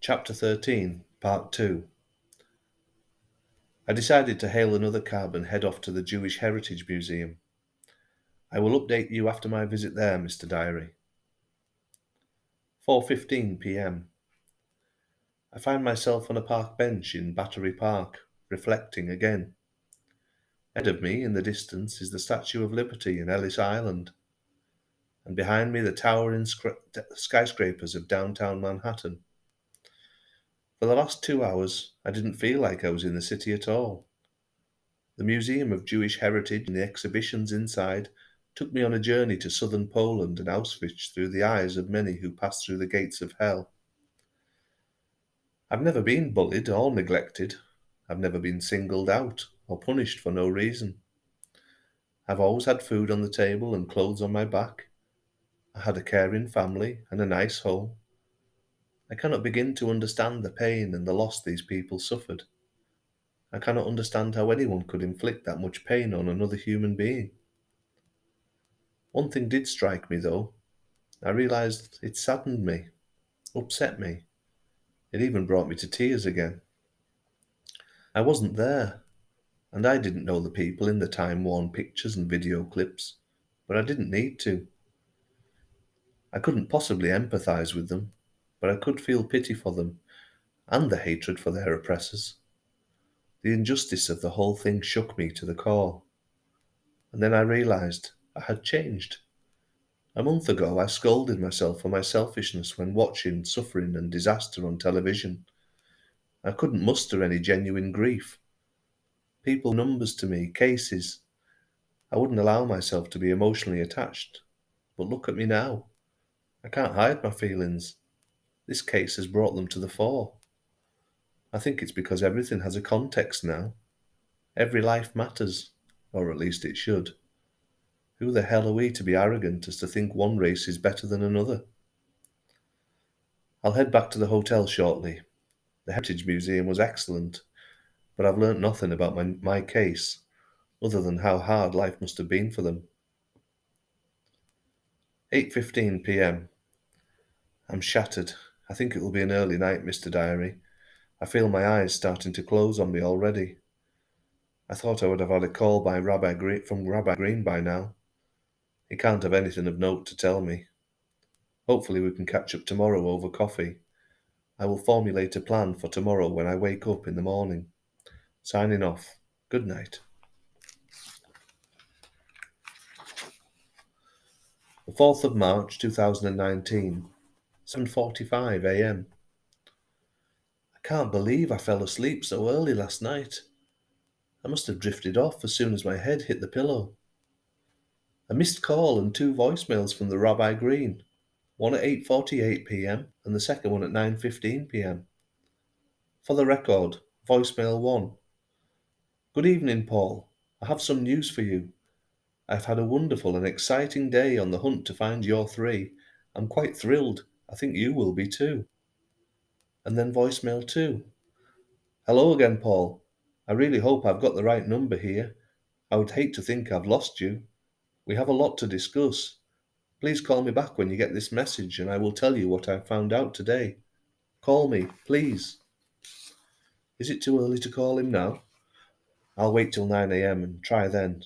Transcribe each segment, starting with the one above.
Chapter 13, Part 2. I decided to hail another cab and head off to the Jewish Heritage Museum. I will update you after my visit there, Mr. Diary. 4:15 p.m. I find myself on a park bench in Battery Park, reflecting again. Ahead of me, in the distance, is the Statue of Liberty in Ellis Island, and behind me the towering skyscrapers of downtown Manhattan. For the last 2 hours, I didn't feel like I was in the city at all. The Museum of Jewish Heritage and the exhibitions inside took me on a journey to southern Poland and Auschwitz through the eyes of many who passed through the gates of hell. I've never been bullied or neglected. I've never been singled out or punished for no reason. I've always had food on the table and clothes on my back. I had a caring family and a nice home. I cannot begin to understand the pain and the loss these people suffered. I cannot understand how anyone could inflict that much pain on another human being. One thing did strike me, though. I realised it saddened me, upset me. It even brought me to tears again. I wasn't there, and I didn't know the people in the time-worn pictures and video clips, but I didn't need to. I couldn't possibly empathise with them, but I could feel pity for them, and the hatred for their oppressors. The injustice of the whole thing shook me to the core. And then I realised I had changed. A month ago I scolded myself for my selfishness when watching suffering and disaster on television. I couldn't muster any genuine grief. People were numbers to me, cases. I wouldn't allow myself to be emotionally attached. But look at me now. I can't hide my feelings. This case has brought them to the fore. I think it's because everything has a context now. Every life matters, or at least it should. Who the hell are we to be arrogant as to think one race is better than another? I'll head back to the hotel shortly. The Heritage Museum was excellent, but I've learnt nothing about my case, other than how hard life must have been for them. 8:15 p.m. I'm shattered. I think it will be an early night, Mr. Diary. I feel my eyes starting to close on me already. I thought I would have had a call from Rabbi Green by now. He can't have anything of note to tell me. Hopefully we can catch up tomorrow over coffee. I will formulate a plan for tomorrow when I wake up in the morning. Signing off. Good night. The 4th of March 2019, 7:45 a.m. I can't believe I fell asleep so early last night. I must have drifted off as soon as my head hit the pillow. A missed call and 2 voicemails from the Rabbi Green, one at 8:48 p.m. and the second one at 9:15 p.m. For the record, voicemail 1. Good evening, Paul. I have some news for you. I've had a wonderful and exciting day on the hunt to find your 3. I'm quite thrilled. I think you will be too. And then voicemail 2. Hello again, Paul. I really hope I've got the right number here. I would hate to think I've lost you. We have a lot to discuss. Please call me back when you get this message and I will tell you what I've found out today. Call me, please. Is it too early to call him now? I'll wait till 9 a.m. and try then.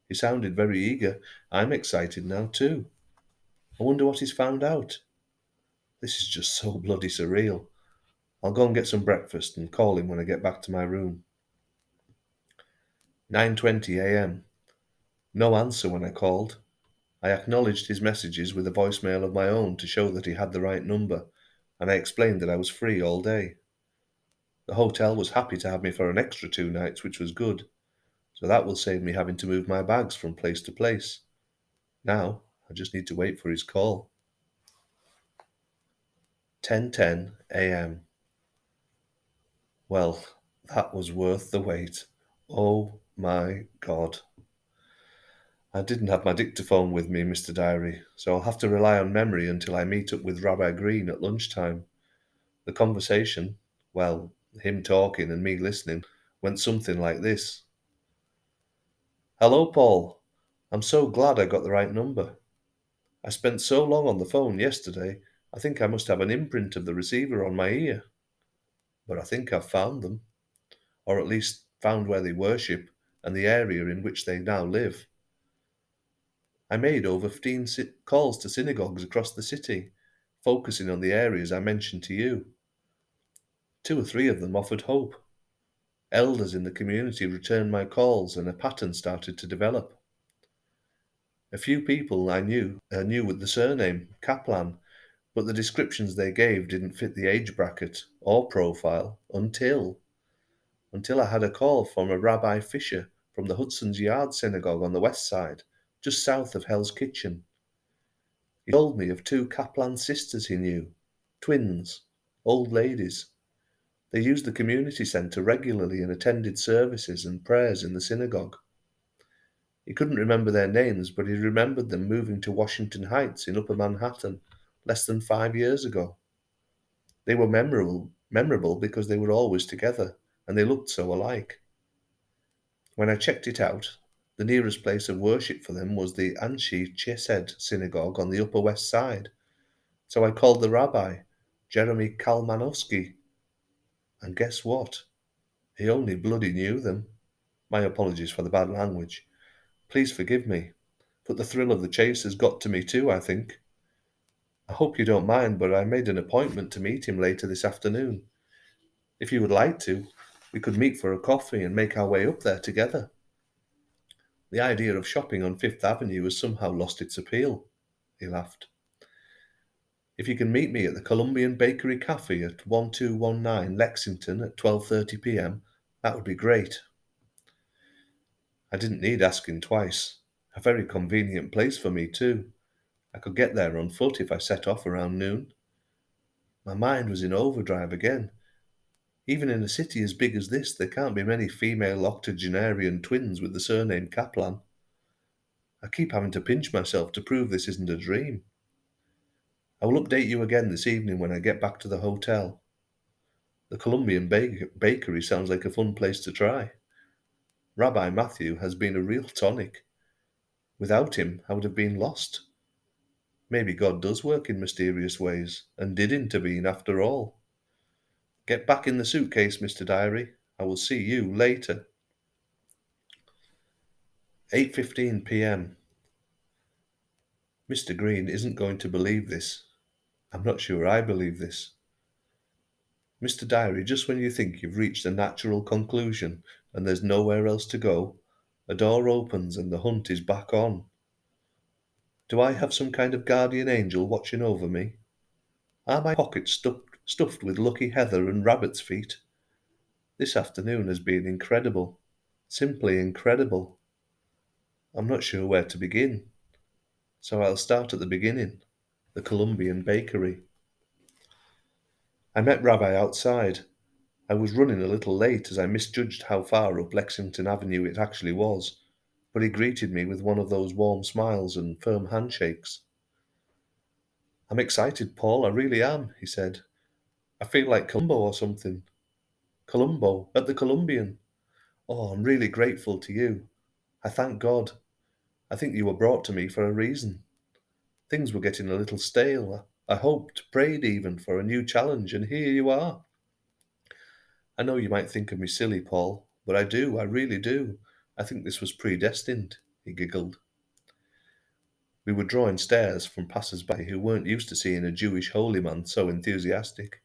He sounded very eager. I'm excited now too. I wonder what he's found out. This is just so bloody surreal. I'll go and get some breakfast and call him when I get back to my room. 9:20 a.m. No answer when I called. I acknowledged his messages with a voicemail of my own to show that he had the right number, and I explained that I was free all day. The hotel was happy to have me for an extra 2 nights, which was good, so that will save me having to move my bags from place to place. Now, I just need to wait for his call. 10:10 a.m. Well, that was worth the wait. Oh my God. I didn't have my dictaphone with me, Mr. Diary, so I'll have to rely on memory until I meet up with Rabbi Green at lunchtime. The conversation, well, him talking and me listening, went something like this. Hello, Paul. I'm so glad I got the right number. I spent so long on the phone yesterday, I think I must have an imprint of the receiver on my ear. but I think I've found them, or at least found where they worship and the area in which they now live. I made over 15 calls to synagogues across the city, focusing on the areas I mentioned to you. 2 or 3 of them offered hope. Elders in the community returned my calls and a pattern started to develop. A few people I knew with the surname Kaplan, but the descriptions they gave didn't fit the age bracket or profile until I had a call from a Rabbi Fisher from the Hudson's Yard Synagogue on the west side, just south of Hell's Kitchen. He told me of 2 Kaplan sisters he knew, twins, old ladies. They used the community centre regularly and attended services and prayers in the synagogue. He couldn't remember their names, but he remembered them moving to Washington Heights in Upper Manhattan less than 5 years ago. They were memorable because they were always together, and they looked so alike. When I checked it out, the nearest place of worship for them was the Anshe Chesed synagogue on the Upper West Side. So I called the rabbi, Jeremy Kalmanowski, and guess what? He only bloody knew them. My apologies for the bad language. Please forgive me, but the thrill of the chase has got to me too, I think. I hope you don't mind, but I made an appointment to meet him later this afternoon. If you would like to, we could meet for a coffee and make our way up there together. The idea of shopping on Fifth Avenue has somehow lost its appeal. He laughed. If you can meet me at the Columbian Bakery Cafe at 1219 Lexington at 12:30 p.m., that would be great. I didn't need asking twice. A very convenient place for me, too. I could get there on foot if I set off around noon. My mind was in overdrive again. Even in a city as big as this, there can't be many female octogenarian twins with the surname Kaplan. I keep having to pinch myself to prove this isn't a dream. I will update you again this evening when I get back to the hotel. The Columbian Bakery sounds like a fun place to try. Rabbi Matthew has been a real tonic. Without him, I would have been lost. Maybe God does work in mysterious ways, and did intervene after all. Get back in the suitcase, Mr. Diary. I will see you later. 8:15 p.m. Mr. Green isn't going to believe this. I'm not sure I believe this. Mr. Diary, just when you think you've reached a natural conclusion and there's nowhere else to go, a door opens and the hunt is back on. Do I have some kind of guardian angel watching over me? Are my pockets stuffed with lucky heather and rabbit's feet? This afternoon has been incredible. Simply incredible. I'm not sure where to begin, so I'll start at the beginning. The Columbian Bakery. I met Rabbi outside. I was running a little late as I misjudged how far up Lexington Avenue it actually was, but he greeted me with one of those warm smiles and firm handshakes. I'm excited, Paul, I really am, he said. I feel like Columbo or something. Columbo, at the Columbian. Oh, I'm really grateful to you. I thank God. I think you were brought to me for a reason. Things were getting a little stale. I hoped, prayed even, for a new challenge, and here you are. I know you might think of me silly, Paul, but I do, I really do. I think this was predestined, he giggled. We were drawing stares from passers-by who weren't used to seeing a Jewish holy man so enthusiastic.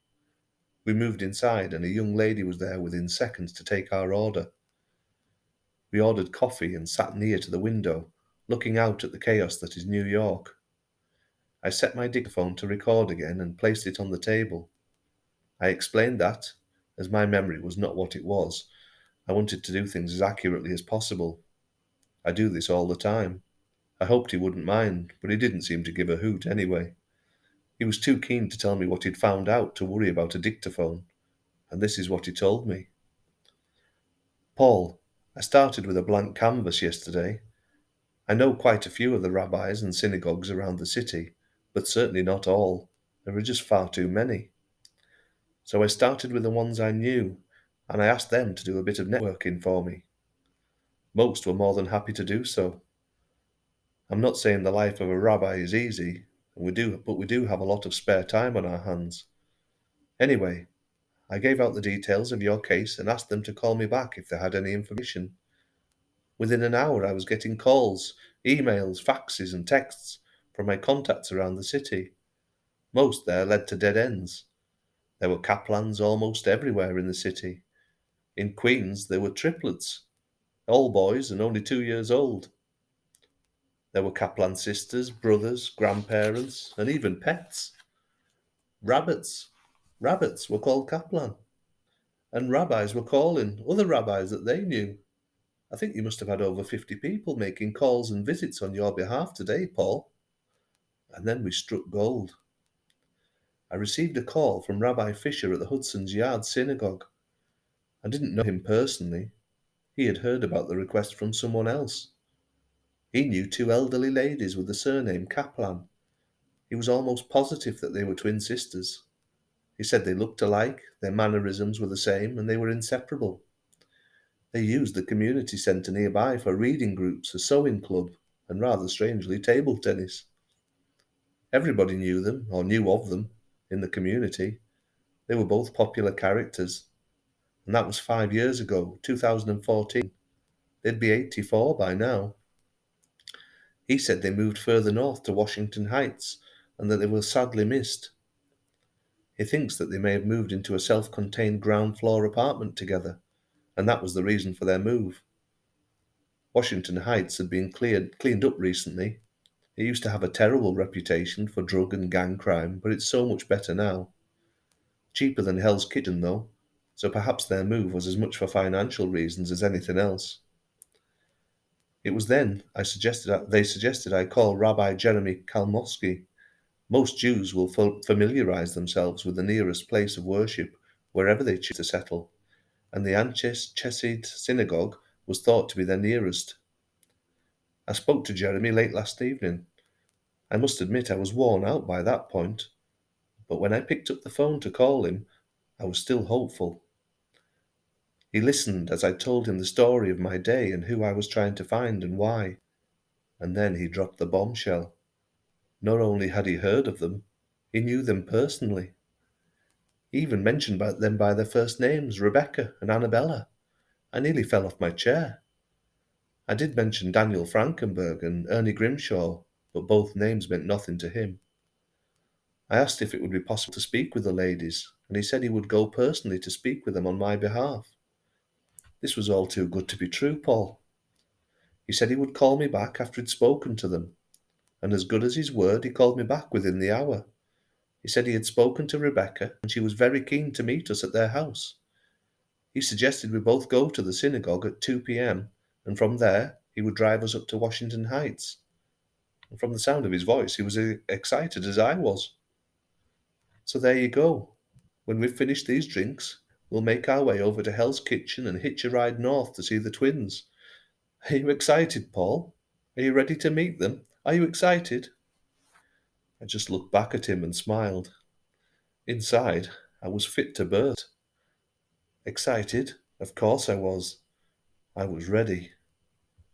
We moved inside, and a young lady was there within seconds to take our order. We ordered coffee and sat near to the window, looking out at the chaos that is New York. I set my dictaphone to record again and placed it on the table. I explained that, as my memory was not what it was, I wanted to do things as accurately as possible. I do this all the time. I hoped he wouldn't mind, but he didn't seem to give a hoot anyway. He was too keen to tell me what he'd found out to worry about a dictaphone, and this is what he told me. Paul, I started with a blank canvas yesterday. I know quite a few of the rabbis and synagogues around the city, but certainly not all. There are just far too many. So I started with the ones I knew, and I asked them to do a bit of networking for me. Most were more than happy to do so. I'm not saying the life of a rabbi is easy, but we do have a lot of spare time on our hands. Anyway, I gave out the details of your case and asked them to call me back if they had any information. Within an hour, I was getting calls, emails, faxes, and texts from my contacts around the city. Most there led to dead ends. There were Kaplans almost everywhere in the city. In Queens, there were triplets, all boys and only 2 years old. There were Kaplan sisters, brothers, grandparents, and even pets. Rabbits. Rabbits were called Kaplan. And rabbis were calling other rabbis that they knew. I think you must have had over 50 people making calls and visits on your behalf today, Paul. And then we struck gold. I received a call from Rabbi Fisher at the Hudson's Yard Synagogue. I didn't know him personally. He had heard about the request from someone else. He knew two elderly ladies with the surname Kaplan. He was almost positive that they were twin sisters. He said they looked alike, their mannerisms were the same, and they were inseparable. They used the community centre nearby for reading groups, a sewing club, and rather strangely, table tennis. Everybody knew them, or knew of them, in the community. They were both popular characters. And that was 5 years ago, 2014. They'd be 84 by now. He said they moved further north to Washington Heights, and that they were sadly missed. He thinks that they may have moved into a self-contained ground floor apartment together, and that was the reason for their move. Washington Heights had been cleaned up recently. It used to have a terrible reputation for drug and gang crime, but it's so much better now. Cheaper than Hell's Kitchen, though, so perhaps their move was as much for financial reasons as anything else. It was then they suggested I call Rabbi Jeremy Kalmowski. Most Jews will familiarize themselves with the nearest place of worship wherever they choose to settle, and the Anches Chesed Synagogue was thought to be their nearest. I spoke to Jeremy late last evening. I must admit I was worn out by that point, but when I picked up the phone to call him, I was still hopeful. He listened as I told him the story of my day and who I was trying to find and why, and then he dropped the bombshell. Not only had he heard of them, he knew them personally. He even mentioned them by their first names, Rebecca and Annabella. I nearly fell off my chair. I did mention Daniel Frankenberg and Ernie Grimshaw, but both names meant nothing to him. I asked if it would be possible to speak with the ladies, and he said he would go personally to speak with them on my behalf. This was all too good to be true, Paul. He said he would call me back after he'd spoken to them, and as good as his word, he called me back within the hour. He said he had spoken to Rebecca, and she was very keen to meet us at their house. He suggested we both go to the synagogue at 2 p.m., and from there he would drive us up to Washington Heights. And from the sound of his voice, he was as excited as I was. So there you go. When we've finished these drinks, we'll make our way over to Hell's Kitchen and hitch a ride north to see the twins. Are you excited, Paul? Are you ready to meet them? Are you excited? I just looked back at him and smiled. Inside, I was fit to burst. Excited? Of course I was. I was ready.